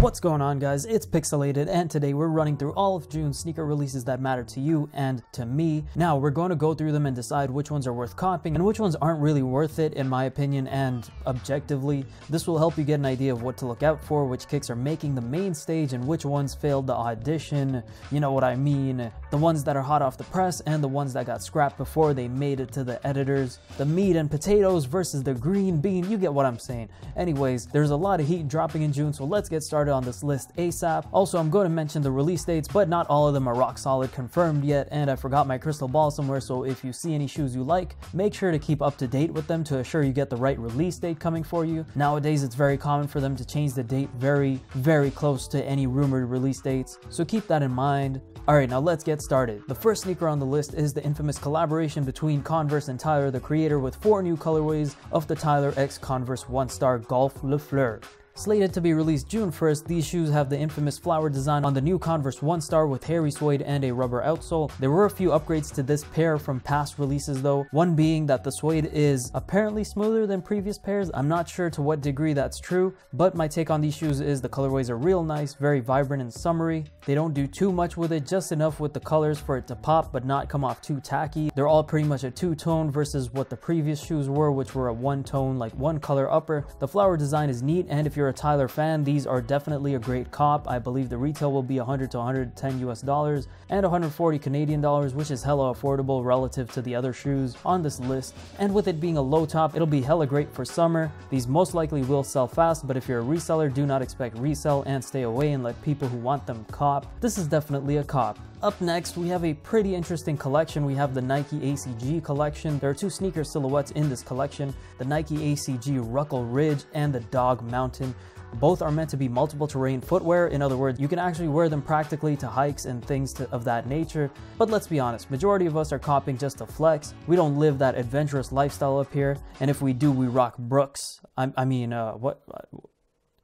What's going on, guys? It's Picsoleated, and today we're running through all of June's sneaker releases that matter to you and to me. Now, we're going to go through them and decide which ones are worth copying and which ones aren't really worth it, in my opinion and objectively. This will help you get an idea of what to look out for, which kicks are making the main stage, and which ones failed the audition. You know what I mean. The ones that are hot off the press and the ones that got scrapped before they made it to the editors. The meat and potatoes versus the green bean, you get what I'm saying. Anyways, there's a lot of heat dropping in June, so let's get started on this list ASAP. Also, I'm going to mention the release dates, but not all of them are rock solid confirmed yet, and I forgot my crystal ball somewhere, so if you see any shoes you like, make sure to keep up to date with them to assure you get the right release date coming for you. Nowadays, it's very common for them to change the date very close to any rumored release dates, so keep that in mind. Alright, now let's get started. The first sneaker on the list is the infamous collaboration between Converse and Tyler the Creator, with 4 new colorways of the Tyler x Converse 1-Star Golf Le Fleur. Slated to be released June 1st, these shoes have the infamous flower design on the new Converse 1-Star with hairy suede and a rubber outsole. There were a few upgrades to this pair from past releases though, one being that the suede is apparently smoother than previous pairs. I'm not sure to what degree that's true, but my take on these shoes is the colorways are real nice, very vibrant and summery. They don't do too much with it, just enough with the colors for it to pop but not come off too tacky. They're all pretty much a two-tone versus what the previous shoes were, which were a one-tone, like one color upper. The flower design is neat, and if you're a Tyler fan, these are definitely a great cop. I believe the retail will be $100 to $110 US and 140 Canadian dollars, which is hella affordable relative to the other shoes on this list. And with it being a low top, it'll be hella great for summer. These most likely will sell fast, but if you're a reseller, do not expect resell and stay away and let people who want them cop. This is definitely a cop. Up next, we have a pretty interesting collection. We have the Nike ACG Collection. There are 2 sneaker silhouettes in this collection, the Nike ACG Ruckle Ridge and the Dog Mountain. Both are meant to be multiple terrain footwear. In other words, you can actually wear them practically to hikes and things of that nature. But let's be honest, majority of us are copying just to flex. We don't live that adventurous lifestyle up here, and if we do, we rock Brooks.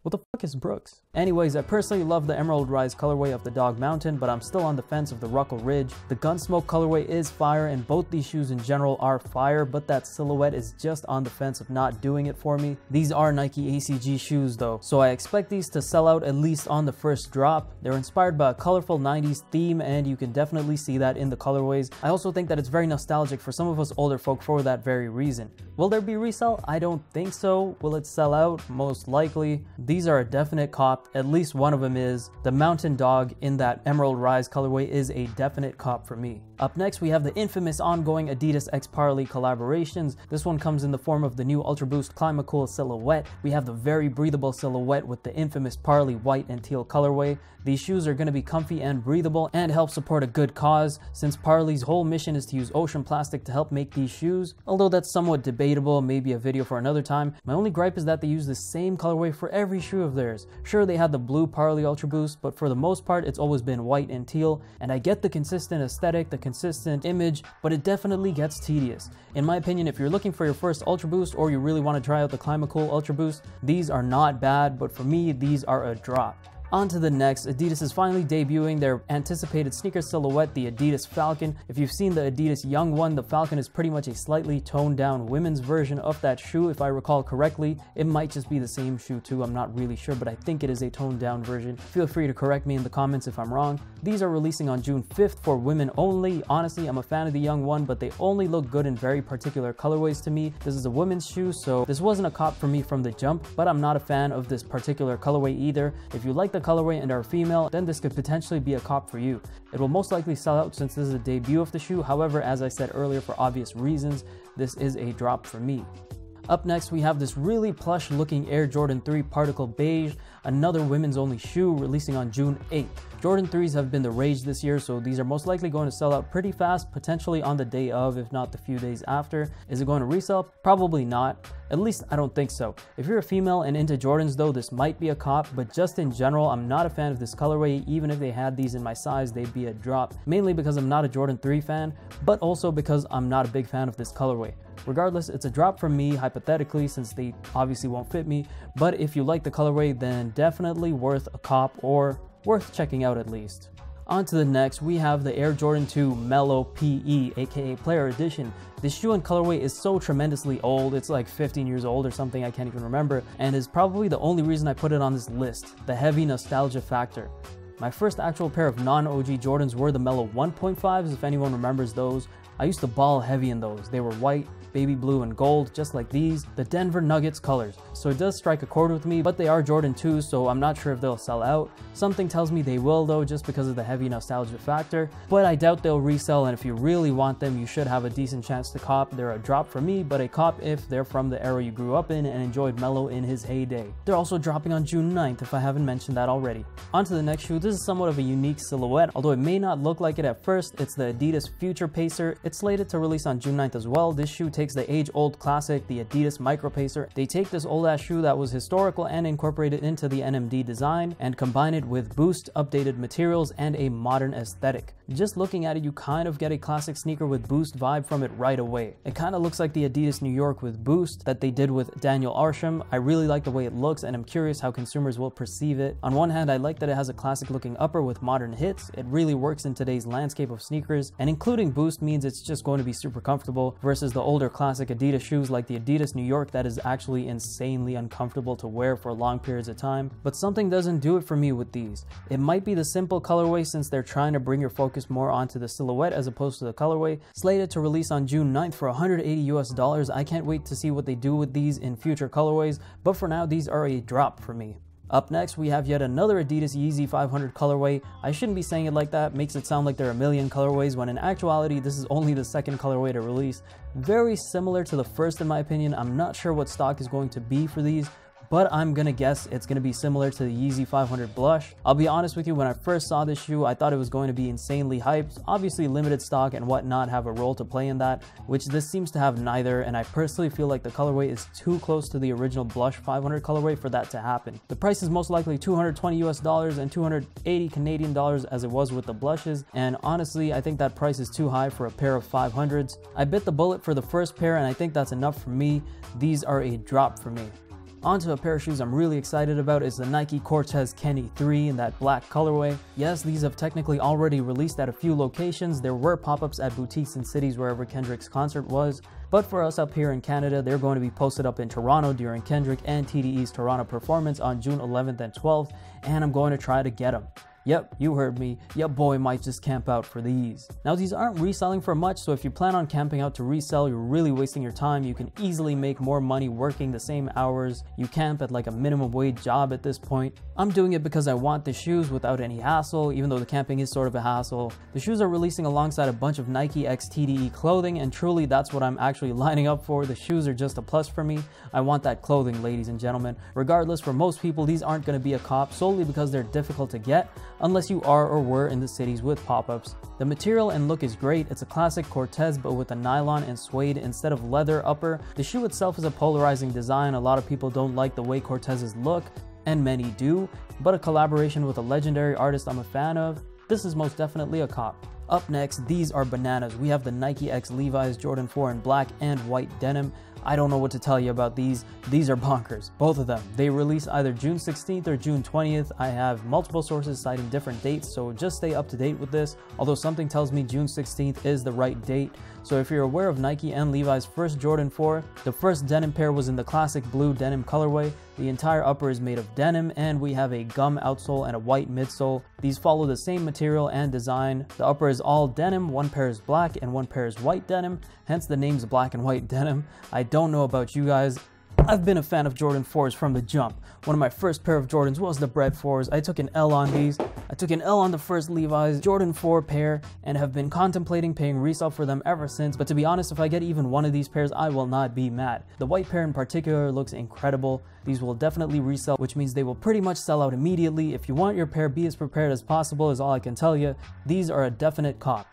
What the fuck is Brooks? Anyways, I personally love the Emerald Rise colorway of the Dog Mountain, but I'm still on the fence of the Ruckle Ridge. The Gunsmoke colorway is fire, and both these shoes in general are fire, but that silhouette is just on the fence of not doing it for me. These are Nike ACG shoes though, so I expect these to sell out at least on the first drop. They're inspired by a colorful 90s theme, and you can definitely see that in the colorways. I also think that it's very nostalgic for some of us older folk for that very reason. Will there be resale? I don't think so. Will it sell out? Most likely. These are a definite cop. At least one of them is. The Mountain Dog in that Emerald Rise colorway is a definite cop for me. Up next, we have the infamous ongoing Adidas x Parley collaborations. This one comes in the form of the new Ultra Boost Climacool silhouette. We have the very breathable silhouette with the infamous Parley white and teal colorway. These shoes are going to be comfy and breathable and help support a good cause, since Parley's whole mission is to use ocean plastic to help make these shoes. Although that's somewhat debatable, maybe a video for another time. My only gripe is that they use the same colorway for every shoe of theirs. Sure, they had the blue Parley Ultra Boost, but for the most part, it's always been white and teal. And I get the consistent aesthetic, the consistent image, but it definitely gets tedious. In my opinion, if you're looking for your first Ultra Boost, or you really want to try out the Climacool Ultra Boost, these are not bad, but for me, these are a drop. On to the next, Adidas is finally debuting their anticipated sneaker silhouette, the Adidas Falcon. If you've seen the Adidas Young one, the Falcon is pretty much a slightly toned down women's version of that shoe, if I recall correctly. It might just be the same shoe too, I'm not really sure, but I think it is a toned down version. Feel free to correct me in the comments if I'm wrong. These are releasing on June 5th for women only. Honestly, I'm a fan of the Young one, but they only look good in very particular colorways to me. This is a women's shoe, so this wasn't a cop for me from the jump, but I'm not a fan of this particular colorway either. If you like the colorway and are female, then this could potentially be a cop for you. It will most likely sell out since this is a debut of the shoe. However, as I said earlier, for obvious reasons, this is a drop for me. Up next, we have this really plush looking Air Jordan 3 Particle Beige, another women's only shoe, releasing on June 8th. Jordan 3s have been the rage this year, so these are most likely going to sell out pretty fast, potentially on the day of, if not the few days after. Is it going to resell? Probably not. At least I don't think so. If you're a female and into Jordans though, this might be a cop, but just in general, I'm not a fan of this colorway. Even if they had these in my size, they'd be a drop. Mainly because I'm not a Jordan 3 fan, but also because I'm not a big fan of this colorway. Regardless, it's a drop from me, hypothetically, since they obviously won't fit me. But if you like the colorway, then definitely worth a cop, or worth checking out at least. On to the next, we have the Air Jordan 2 Mellow PE, aka Player Edition. This shoe and colorway is so tremendously old, it's like 15 years old or something, I can't even remember, and is probably the only reason I put it on this list, the heavy nostalgia factor. My first actual pair of non-OG Jordans were the Mellow 1.5s, if anyone remembers those. I used to ball heavy in those. They were white, baby blue, and gold, just like these, the Denver Nuggets colors. So it does strike a chord with me, but they are Jordan 2s, so I'm not sure if they'll sell out. Something tells me they will though, just because of the heavy nostalgia factor, but I doubt they'll resell, and if you really want them, you should have a decent chance to cop. They're a drop for me, but a cop if they're from the era you grew up in and enjoyed Mellow in his heyday. They're also dropping on June 9th, if I haven't mentioned that already. On to the next shoe. This is somewhat of a unique silhouette, although it may not look like it at first. It's the Adidas Future Pacer. It's slated to release on June 9th as well. This shoe takes the age-old classic, the Adidas Micro Pacer. They take this old-ass shoe that was historical and incorporate it into the NMD design and combine it with Boost updated materials and a modern aesthetic. Just looking at it, you kind of get a classic sneaker with Boost vibe from it right away. It kind of looks like the Adidas New York with Boost that they did with Daniel Arsham. I really like the way it looks, and I'm curious how consumers will perceive it. On one hand, I like that it has a classic looking upper with modern hits. It really works in today's landscape of sneakers, and including Boost means it's just going to be super comfortable versus the older classic Adidas shoes like the Adidas New York that is actually insanely uncomfortable to wear for long periods of time. But something doesn't do it for me with these. It might be the simple colorway, since they're trying to bring your focus more onto the silhouette as opposed to the colorway. Slated to release on June 9th for $180 US. I can't wait to see what they do with these in future colorways, but for now these are a drop for me. Up next, we have yet another Adidas Yeezy 500 colorway. I shouldn't be saying it like that, makes it sound like there are a million colorways, when in actuality this is only the second colorway to release. Very similar to the first in my opinion. I'm not sure what stock is going to be for these, but I'm gonna guess it's gonna be similar to the Yeezy 500 Blush. I'll be honest with you, when I first saw this shoe, I thought it was going to be insanely hyped. Obviously limited stock and whatnot have a role to play in that, which this seems to have neither, and I personally feel like the colorway is too close to the original Blush 500 colorway for that to happen. The price is most likely $220 US and 280 Canadian dollars as it was with the Blushes, and honestly I think that price is too high for a pair of 500s. I bit the bullet for the first pair, and I think that's enough for me. These are a drop for me. Onto a pair of shoes I'm really excited about is the Nike Cortez Kenny 3 in that black colorway. Yes, these have technically already released at a few locations. There were pop-ups at boutiques in cities wherever Kendrick's concert was, but for us up here in Canada, they're going to be posted up in Toronto during Kendrick and TDE's Toronto performance on June 11th and 12th, and I'm going to try to get them. Yep, you heard me. Your boy might just camp out for these. Now, these aren't reselling for much, so if you plan on camping out to resell, you're really wasting your time. You can easily make more money working the same hours you camp at like a minimum wage job at this point. I'm doing it because I want the shoes without any hassle, even though the camping is sort of a hassle. The shoes are releasing alongside a bunch of Nike X TDE clothing, and truly that's what I'm actually lining up for. The shoes are just a plus for me. I want that clothing, ladies and gentlemen. Regardless, for most people, these aren't going to be a cop solely because they're difficult to get, unless you are or were in the cities with pop-ups. The material and look is great. It's a classic Cortez but with a nylon and suede instead of leather upper. The shoe itself is a polarizing design. A lot of people don't like the way Cortez's look, and many do, but a collaboration with a legendary artist I'm a fan of. This is most definitely a cop. Up next, these are bananas. We have the Nike X Levi's Jordan 4 in black and white denim. I don't know what to tell you about these. These are bonkers, both of them. They release either June 16th or June 20th. I have multiple sources citing different dates, so just stay up to date with this, although something tells me June 16th is the right date. So if you're aware of Nike and Levi's first Jordan 4, the first denim pair was in the classic blue denim colorway. The entire upper is made of denim, and we have a gum outsole and a white midsole. These follow the same material and design. The upper is all denim, one pair is black and one pair is white denim, hence the name's black and white denim. I don't know about you guys, I've been a fan of Jordan 4s from the jump. One of my first pair of Jordans was the Bread 4s. I took an L on these. I took an L on the first Levi's Jordan 4 pair and have been contemplating paying resale for them ever since. But to be honest, if I get even one of these pairs, I will not be mad. The white pair in particular looks incredible. These will definitely resell, which means they will pretty much sell out immediately. If you want your pair, be as prepared as possible is all I can tell you. These are a definite cop.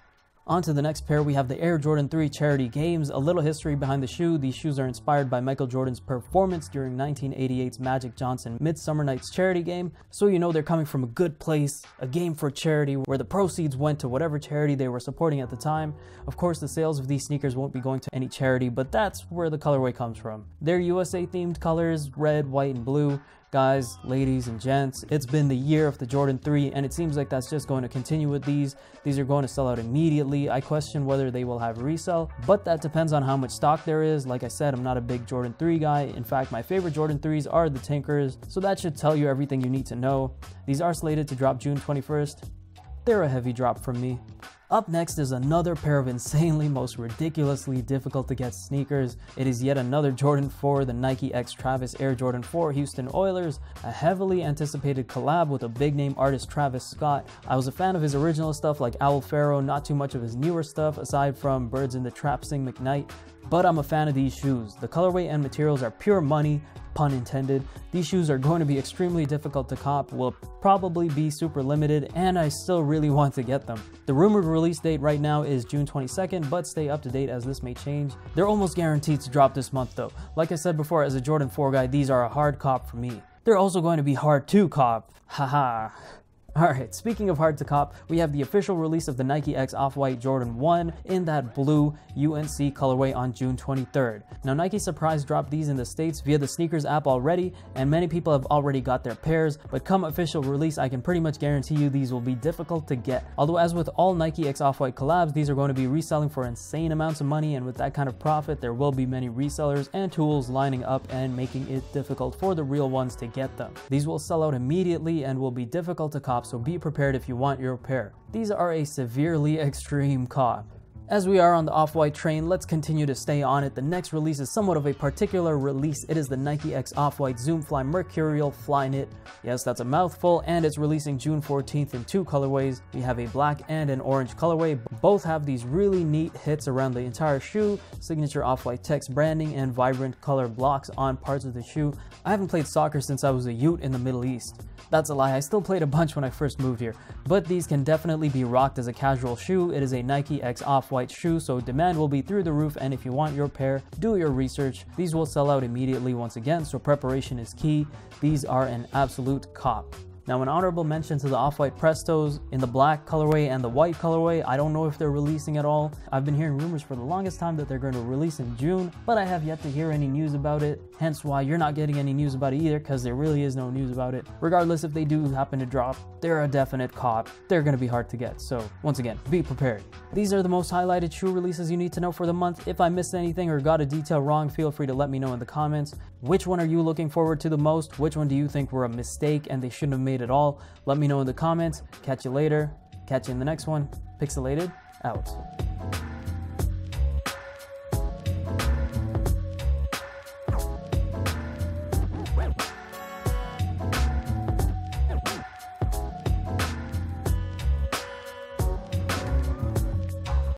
On to the next pair, we have the Air Jordan 3 Charity Games. A little history behind the shoe. These shoes are inspired by Michael Jordan's performance during 1988's Magic Johnson Midsummer Night's charity game. So you know they're coming from a good place, a game for charity where the proceeds went to whatever charity they were supporting at the time. Of course, the sales of these sneakers won't be going to any charity, but that's where the colorway comes from. They're USA themed colors, red, white, and blue. Guys, ladies, and gents, it's been the year of the Jordan 3, and it seems like that's just going to continue with these. These are going to sell out immediately. I question whether they will have resell, but that depends on how much stock there is. Like I said, I'm not a big Jordan 3 guy. In fact, my favorite Jordan 3s are the Tinkers, so that should tell you everything you need to know. These are slated to drop June 21st. They're a heavy drop from me. Up next is another pair of insanely, most ridiculously difficult to get sneakers. It is yet another Jordan 4, the Nike X Travis Air Jordan 4 Houston Oilers, a heavily anticipated collab with a big name artist Travis Scott. I was a fan of his original stuff like Owl Pharaoh, not too much of his newer stuff aside from Birds in the Trap Sing McKnight, but I'm a fan of these shoes. The colorway and materials are pure money, pun intended. These shoes are going to be extremely difficult to cop, will probably be super limited, and I still really want to get them. The rumored release date right now is June 22nd, but stay up to date as this may change. They're almost guaranteed to drop this month though. Like I said before, as a Jordan 4 guy, these are a hard cop for me. They're also going to be hard to cop. Haha. Alright, speaking of hard to cop, we have the official release of the Nike X Off-White Jordan 1 in that blue UNC colorway on June 23rd. Now, Nike surprise dropped these in the States via the sneakers app already, and many people have already got their pairs, but come official release, I can pretty much guarantee you these will be difficult to get. Although, as with all Nike X Off-White collabs, these are going to be reselling for insane amounts of money, and with that kind of profit, there will be many resellers and tools lining up and making it difficult for the real ones to get them. These will sell out immediately and will be difficult to cop, so be prepared if you want your pair. These are a severely extreme cop. As we are on the Off-White train, let's continue to stay on it. The next release is somewhat of a particular release. It is the Nike X Off-White Zoom Fly Mercurial Flyknit. Yes, that's a mouthful, and it's releasing June 14th in two colorways. We have a black and an orange colorway. Both have these really neat hits around the entire shoe, signature Off-White text branding, and vibrant color blocks on parts of the shoe. I haven't played soccer since I was a youth in the Middle East. That's a lie, I still played a bunch when I first moved here, but these can definitely be rocked as a casual shoe. It is a Nike X Off-White shoe, so demand will be through the roof, and if you want your pair, do your research. These will sell out immediately once again, so preparation is key. These are an absolute cop. Now, an honorable mention to the Off-White Prestos in the black colorway and the white colorway. I don't know if they're releasing at all. I've been hearing rumors for the longest time that they're going to release in June, but I have yet to hear any news about it. Hence why you're not getting any news about it either, because there really is no news about it. Regardless, if they do happen to drop, they're a definite cop. They're going to be hard to get. So once again, be prepared. These are the most highlighted shoe releases you need to know for the month. If I missed anything or got a detail wrong, feel free to let me know in the comments. Which one are you looking forward to the most? Which one do you think were a mistake and they shouldn't have made at all? Let me know in the comments. Catch you later. Catch you in the next one. Picsoleated, out.